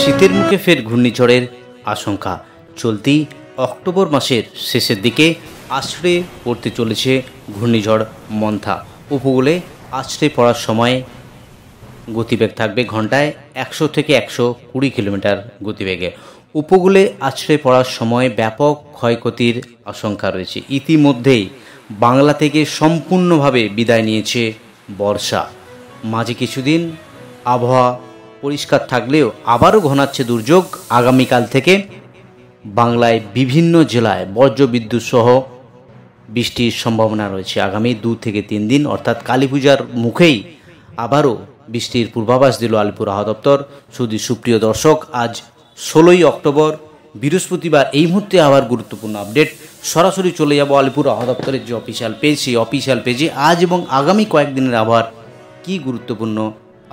শীতের মুখে ফের ঘূর্ণিঝড়ের আশঙ্কা। চলতি অক্টোবর মাসের শেষের দিকে আছড়ে পড়তে চলেছে ঘূর্ণিঝড় মন্থা। উপকূলে আছড়ে পড়ার সময় গতিবেগ থাকবে ঘন্টায় 100 থেকে 120 কিলোমিটার গতিবেগে। উপকূলে আছড়ে পড়ার সময় ব্যাপক ক্ষয়ক্ষতির আশঙ্কা রয়েছে। ইতিমধ্যেই বাংলা থেকে সম্পূর্ণভাবে বিদায় নিয়েছে বর্ষা। মাঝে কিছুদিন আবহাওয়া পরিষ্কার থাকলেও আবারও ঘনাচ্ছে দুর্যোগ। আগামীকাল থেকে বাংলায় বিভিন্ন জেলায় বজ্রবিদ্যুৎ সহ বৃষ্টির সম্ভাবনা রয়েছে। আগামী 2 থেকে 3 দিন অর্থাৎ কালী পূজার মুখেই আবারও বৃষ্টির পূর্বাভাস দিল আলিপুর আবহাওয়া দপ্তর। শুধু সুপ্রিয় দর্শক, আজ 16ই অক্টোবর বৃহস্পতিবার। এই মুহূর্তে আবার গুরুত্বপূর্ণ আপডেট। সরাসরি চলে যাব আলিপুর আবহাওয়া দপ্তরের যে অফিসিয়াল পেজ, সেই অফিসিয়াল পেজে আজ এবং আগামী কয়েকদিনের আবহাওয়ার কী গুরুত্বপূর্ণ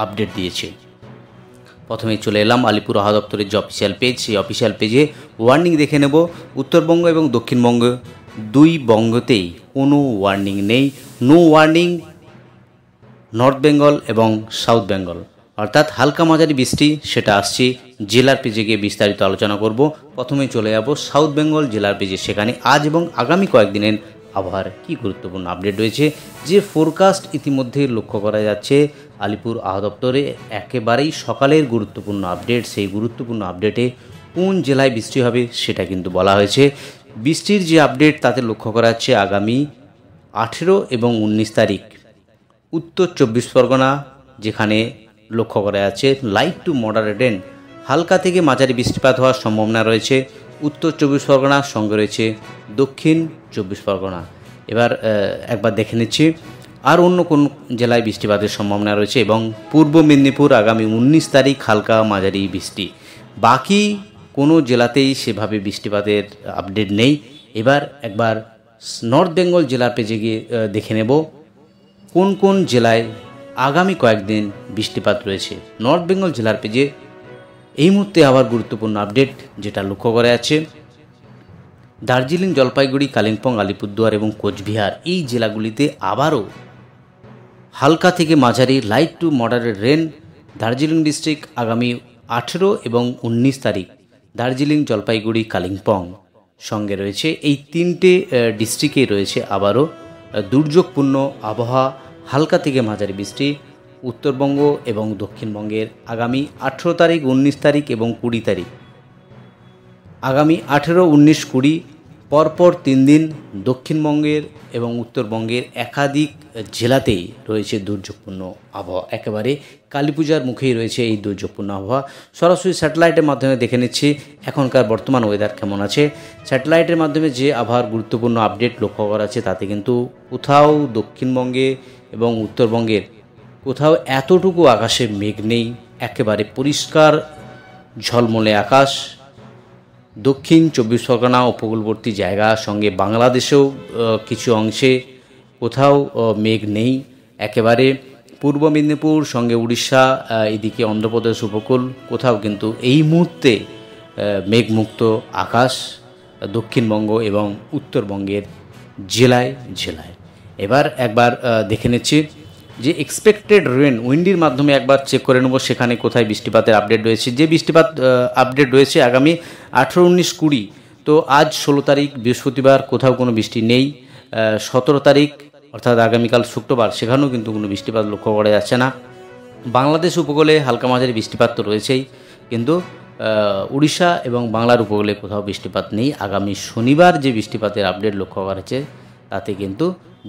আপডেট দিয়েছে। প্রথমে চলে এলাম আলিপুর আবহাওয়া দপ্তরের যে অফিসিয়াল পেজ, সেই অফিসিয়াল পেজে ওয়ার্নিং দেখে নেব। উত্তরবঙ্গ এবং দক্ষিণবঙ্গ দুই বঙ্গতেই কোনো ওয়ার্নিং নেই। নো ওয়ার্নিং নর্থ বেঙ্গল এবং সাউথ বেঙ্গল, অর্থাৎ হালকা মাঝারি বৃষ্টি, সেটা আসছে জেলার পেজে গিয়ে বিস্তারিত আলোচনা করব। প্রথমে চলে যাব সাউথ বেঙ্গল জেলার পেজে, সেখানে আজ এবং আগামী কয়েকদিনের আবহাওয়ার কী গুরুত্বপূর্ণ আপডেট রয়েছে। যে ফোরকাস্ট ইতিমধ্যে লক্ষ্য করা যাচ্ছে আলিপুর আবহাওয়া দপ্তরে, একেবারেই সকালের গুরুত্বপূর্ণ আপডেট। সেই গুরুত্বপূর্ণ আপডেটে কোন জেলায় বৃষ্টি হবে সেটা কিন্তু বলা হয়েছে। বৃষ্টির যে আপডেট তাতে লক্ষ্য করা যাচ্ছে আগামী 18 এবং 19 তারিখ উত্তর 24 পরগনা, যেখানে লক্ষ্য করা যাচ্ছে লাইট টু মডারেট রেন, হালকা থেকে মাঝারি বৃষ্টিপাত হওয়ার সম্ভাবনা রয়েছে উত্তর 24 পরগনা, সঙ্গে রয়েছে দক্ষিণ 24 পরগনা। এবার একবার দেখে নিচ্ছি আর অন্য কোন জেলায় বৃষ্টিপাতের সম্ভাবনা রয়েছে। এবং পূর্ব মেদিনীপুর আগামী 19 তারিখ হালকা মাঝারি বৃষ্টি। বাকি কোনো জেলাতেই সেভাবে বৃষ্টিপাতের আপডেট নেই। এবার একবার নর্থ বেঙ্গল জেলার পেজে গিয়ে দেখে নেব কোন কোন জেলায় আগামী কয়েকদিন বৃষ্টিপাত রয়েছে। নর্থ বেঙ্গল জেলার পেজে এই মুহূর্তে আবার গুরুত্বপূর্ণ আপডেট যেটা লক্ষ্য করা যাচ্ছে, দার্জিলিং, জলপাইগুড়ি, কালিম্পং, আলিপুরদুয়ার এবং কোচবিহার এই জেলাগুলিতে আবারও হালকা থেকে মাঝারি light to moderate rain. Darjeeling district আগামী 18 এবং 19 তারিখ, দার্জিলিং, জলপাইগুড়ি, কালিম্পং সঙ্গে রয়েছে এই তিনটে ডিস্ট্রিক্টে রয়েছে আবারও দুর্যোগপূর্ণ আবহাওয়া, হালকা থেকে মাঝারি বৃষ্টি। উত্তরবঙ্গ এবং দক্ষিণবঙ্গের আগামী 18 তারিখ, 19 তারিখ এবং 20 তারিখ, আগামী 18, 19, 20 পরপর 3 দিন দক্ষিণবঙ্গের এবং উত্তরবঙ্গের একাধিক জেলাতেই রয়েছে দুর্যোগপূর্ণ আবহাওয়া। একেবারে কালী পূজার মুখেই রয়েছে এই দুর্যোগপূর্ণ আবহাওয়া। সরাসরি স্যাটেলাইটের মাধ্যমে দেখে নিচ্ছি এখনকার বর্তমান ওয়েদার কেমন আছে। স্যাটেলাইটের মাধ্যমে যে আবহাওয়ার গুরুত্বপূর্ণ আপডেট লক্ষ্য করা আছে তাতে কিন্তু কোথাও দক্ষিণবঙ্গে এবং উত্তরবঙ্গের কোথাও এতটুকু আকাশে মেঘ নেই, একেবারে পরিষ্কার ঝলমলে আকাশ। দক্ষিণ 24 পরগনা উপকূলবর্তী জায়গা সঙ্গে বাংলাদেশেও কিছু অংশে কোথাও মেঘ নেই। একেবারে পূর্ব মেদিনীপুর সঙ্গে উড়িষ্যা, এদিকে অন্ধ্রপ্রদেশ উপকূল কোথাও কিন্তু এই মুহূর্তে মেঘমুক্ত আকাশ দক্ষিণবঙ্গ এবং উত্তরবঙ্গের জেলায় জেলায়। এবার একবার দেখে নিচ্ছি যে এক্সপেক্টেড রেন উইন্ডির মাধ্যমে একবার চেক করে নেব সেখানে কোথায় বৃষ্টিপাতের আপডেট রয়েছে। যে বৃষ্টিপাত আপডেট রয়েছে আগামী 18, 19, 20, তো আজ 16 তারিখ বৃহস্পতিবার কোথাও কোনো বৃষ্টি নেই। 17 তারিখ অর্থাৎ আগামীকাল শুক্রবার, সেখানেও কিন্তু কোনো বৃষ্টিপাত লক্ষ্য করা যাচ্ছে না। বাংলাদেশ উপকূলে হালকা মাঝারি বৃষ্টিপাত তো রয়েছেই, কিন্তু উড়িষ্যা এবং বাংলার উপকূলে কোথাও বৃষ্টিপাত নেই। আগামী শনিবার যে বৃষ্টিপাতের আপডেট লক্ষ্য করা যাচ্ছে তাতে কিন্তু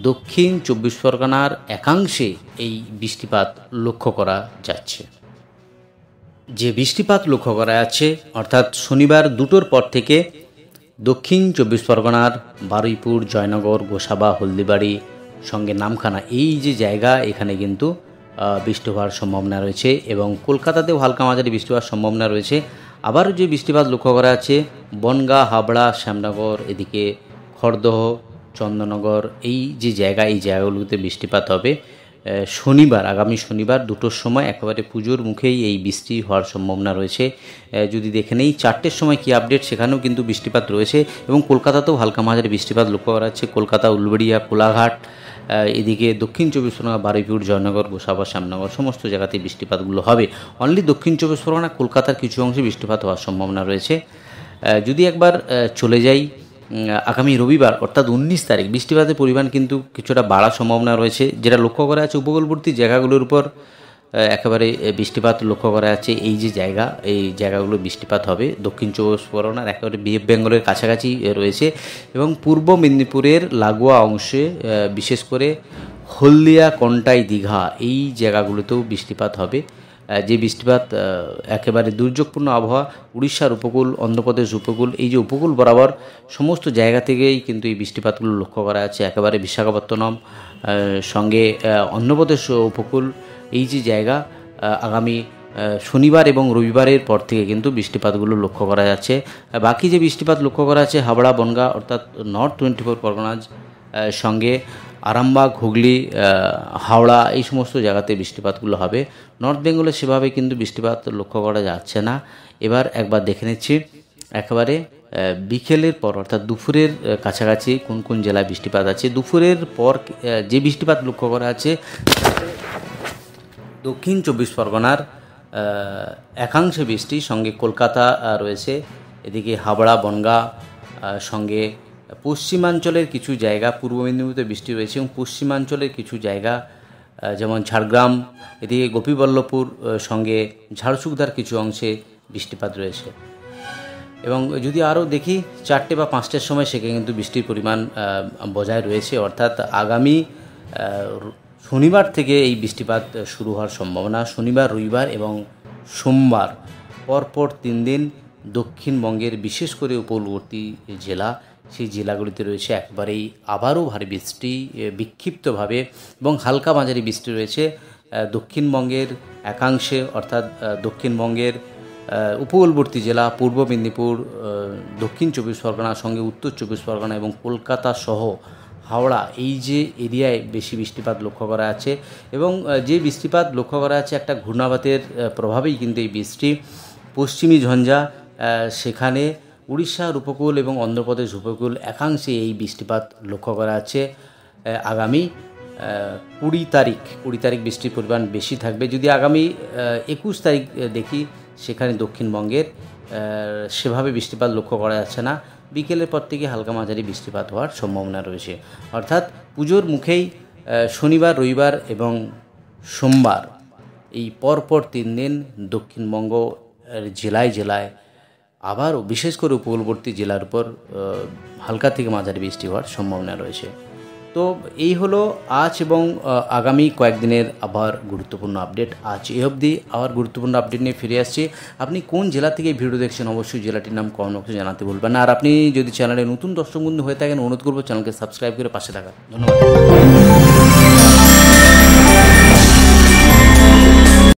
দক্ষিণ 24 পরগনার একাংশে এই বৃষ্টিপাত লক্ষ্য করা যাচ্ছে। যে বৃষ্টিপাত লক্ষ্য করা যাচ্ছে অর্থাৎ শনিবার 2টোর পর থেকে দক্ষিণ 24 পরগনার বারুইপুর, জয়নগর, গোসাবা, হলদিবাড়ি সঙ্গে নামখানা এই যে জায়গা, এখানে কিন্তু বৃষ্টি হওয়ার সম্ভাবনা রয়েছে এবং কলকাতাতেও হালকা মাঝারি বৃষ্টি হওয়ার সম্ভাবনা রয়েছে। আবারও যে বৃষ্টিপাত লক্ষ্য করা যাচ্ছে বনগাঁ, হাবড়া, শ্যামনগর, এদিকে খড়দহ, চন্দননগর এই যে জায়গা, এই জায়গাগুলোতে বৃষ্টিপাত হবে শনিবার, আগামী শনিবার 2টোর সময়। একেবারে পুজোর মুখেই এই বৃষ্টি হওয়ার সম্ভাবনা রয়েছে। যদি দেখে নেই 4টের সময় কী আপডেট, সেখানেও কিন্তু বৃষ্টিপাত রয়েছে এবং কলকাতাতেও হালকা মাঝারি বৃষ্টিপাত লক্ষ্য করা যাচ্ছে। কলকাতা, উলবেড়িয়া, কোলাঘাট, এদিকে দক্ষিণ চব্বিশ পরগনা, বারুইপুর, জয়নগর, গোসাবা, শ্যামনগর সমস্ত জায়গাতেই বৃষ্টিপাতগুলো হবে। অনলি দক্ষিণ চব্বিশ পরগনা, কলকাতার কিছু অংশে বৃষ্টিপাত হওয়ার সম্ভাবনা রয়েছে। যদি একবার চলে যাই আগামী রবিবার অর্থাৎ 19 তারিখ, বৃষ্টিপাতের পরিমাণ কিন্তু কিছুটা বাড়ার সম্ভাবনা রয়েছে, যেটা লক্ষ্য করা আছে উপকূলবর্তী জায়গাগুলোর উপর একেবারে বৃষ্টিপাত লক্ষ্য করা যাচ্ছে। এই যে জায়গা, এই জায়গাগুলো বৃষ্টিপাত হবে দক্ষিণ চব্বিশ পরগনার একেবারে বিএফ বেঙ্গলের কাছাকাছি রয়েছে এবং পূর্ব মেদিনীপুরের লাগোয়া অংশে বিশেষ করে হলদিয়া, কন্টাই, দীঘা এই জায়গাগুলোতেও বৃষ্টিপাত হবে। যে বৃষ্টিপাত একেবারে দুর্যোগপূর্ণ আবহাওয়া উড়িষ্যার উপকূল, অন্ধ্রপ্রদেশ উপকূল, এই যে উপকূল বরাবর সমস্ত জায়গা থেকেই কিন্তু এই বৃষ্টিপাতগুলো লক্ষ্য করা যাচ্ছে। একেবারে বিশাখাপত্তনম সঙ্গে অন্ধ্রপ্রদেশ উপকূল, এই যে জায়গা আগামী শনিবার এবং রবিবারের পর থেকে কিন্তু বৃষ্টিপাতগুলো লক্ষ্য করা যাচ্ছে। বাকি যে বৃষ্টিপাত লক্ষ্য করা যাচ্ছে হাবড়া, বনগাঁ অর্থাৎ নর্থ 24 পরগনাজ সঙ্গে আরামবাগ, হুগলি, হাওড়া এই সমস্ত জায়গাতে বৃষ্টিপাতগুলো হবে। নর্থ বেঙ্গলে সেভাবে কিন্তু বৃষ্টিপাত লক্ষ্য করা যাচ্ছে না। এবার একবার দেখে নিচ্ছি একেবারে বিকেলের পর অর্থাৎ দুপুরের কাছাকাছি কোন কোন জেলায় বৃষ্টিপাত আছে। দুপুরের পর যে বৃষ্টিপাত লক্ষ্য করা আছে দক্ষিণ চব্বিশ পরগনার একাংশে বৃষ্টি, সঙ্গে কলকাতা রয়েছে, এদিকে হাবড়া, বনগাঁ সঙ্গে পশ্চিমাঞ্চলের কিছু জায়গা, পূর্ব মেদিনীপুরে বৃষ্টি রয়েছে এবং পশ্চিমাঞ্চলের কিছু জায়গা যেমন ঝাড়গ্রাম, এদিকে গোপীবল্লভপুর সঙ্গে ঝাড়সুগদার কিছু অংশে বৃষ্টিপাত রয়েছে। এবং যদি আরও দেখি 4টে বা 5টের সময় সেখানে কিন্তু বৃষ্টির পরিমাণ বজায় রয়েছে, অর্থাৎ আগামী শনিবার থেকে এই বৃষ্টিপাত শুরু হওয়ার সম্ভাবনা। শনিবার, রবিবার এবং সোমবার পরপর 3 দিন দক্ষিণবঙ্গের বিশেষ করে উপকূলবর্তী জেলা, সেই জেলাগুলিতে রয়েছে একবারেই আবারও ভারী বৃষ্টি, বিক্ষিপ্তভাবে এবং হালকা মাঝারি বৃষ্টি রয়েছে দক্ষিণবঙ্গের একাংশে, অর্থাৎ দক্ষিণবঙ্গের উপকূলবর্তী জেলা পূর্ব মেদিনীপুর, দক্ষিণ চব্বিশ পরগনা সঙ্গে উত্তর চব্বিশ পরগনা এবং কলকাতা সহ হাওড়া, এই যে এরিয়ায় বেশি বৃষ্টিপাত লক্ষ্য করা আছে। এবং যে বৃষ্টিপাত লক্ষ্য করা আছে একটা ঘূর্ণাবাতের প্রভাবেই কিন্তু এই বৃষ্টি। পশ্চিমী ঝঞ্ঝা, সেখানে উড়িষ্যার উপকূল এবং অন্ধ্রপ্রদেশ উপকূল একাংশে এই বৃষ্টিপাত লক্ষ্য করা আছে। আগামী 20 তারিখ বৃষ্টির পরিমাণ বেশি থাকবে। যদি আগামী 21 তারিখ দেখি, সেখানে দক্ষিণবঙ্গের সেভাবে বৃষ্টিপাত লক্ষ্য করা যাচ্ছে না। বিকেলের পর থেকে হালকা মাঝারি বৃষ্টিপাত হওয়ার সম্ভাবনা রয়েছে। অর্থাৎ পুজোর মুখেই শনিবার, রবিবার এবং সোমবার এই পরপর 3 দিন দক্ষিণবঙ্গ জেলায় জেলায় আবারও বিশেষ করে উপকূলবর্তী জেলার উপর হালকা থেকে মাঝারি বৃষ্টি হওয়ার সম্ভাবনা রয়েছে। তো এই হলো আজ এবং আগামী কয়েকদিনের আবার গুরুত্বপূর্ণ আপডেট। আজ এই অবধি, আবার গুরুত্বপূর্ণ আপডেট নিয়ে ফিরে আসছি। আপনি কোন জেলা থেকে ভিডিও দেখছেন অবশ্যই জেলাটির নাম কমেন্ট বক্সে জানাতে ভুলবেন না। আর আপনি যদি চ্যানেলে নতুন দর্শক বন্ধু হয়ে থাকেন, অনুরোধ করবো চ্যানেলকে সাবস্ক্রাইব করে পাশে থাকা। ধন্যবাদ।